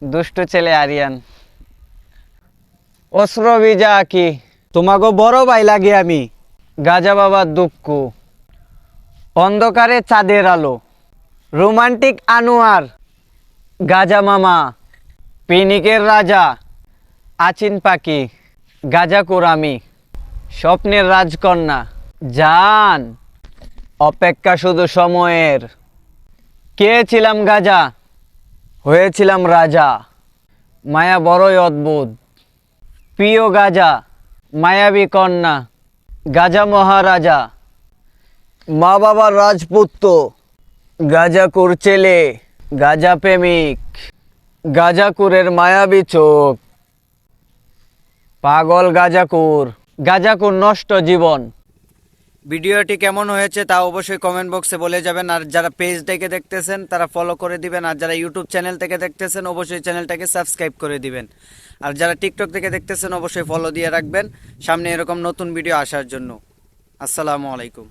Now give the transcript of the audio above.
দুষ্টু ছেলে আরিয়ান। অস্ত্র বিজা আঁকি, তোমাকে বড় ভাই লাগে আমি। গাজা বাবার দুঃখ, অন্ধকারে চাঁদের আলো, রোমান্টিক আনোয়ার, গাজা মামা, পিনিকের রাজা, আচিন পাখি, গাজাকুর আমি, স্বপ্নের রাজকন্যা, জান, অপেক্ষা শুধু সময়ের। কে ছিলাম গাজা, হয়েছিলাম রাজা, মায়া বড়ই অদ্ভুত। প্রিয় গাজা, মায়াবী কন্যা, গাজা মহারাজা, মা বাবার রাজপুত্র, গাজাকুর ছেলে, গাজা প্রেমিক, গাজাকুরের মায়াবী চোখ, পাগল গাজাকুর, গাজাকুর নষ্ট জীবন। ভিডিওটি কেমন হয়েছে তা অবশ্যই কমেন্ট বক্সে বলে যাবেন। আর যারা পেজ থেকে দেখতেছেন তারা ফলো করে দিবেন, আর যারা ইউটিউব চ্যানেল থেকে দেখতেছেন অবশ্যই চ্যানেলটাকে সাবস্ক্রাইব করে দিবেন। আর যারা টিকটক থেকে দেখতেছেন অবশ্যই ফলো দিয়ে রাখবেন সামনে এরকম নতুন ভিডিও আসার জন্য। আসসালামু আলাইকুম।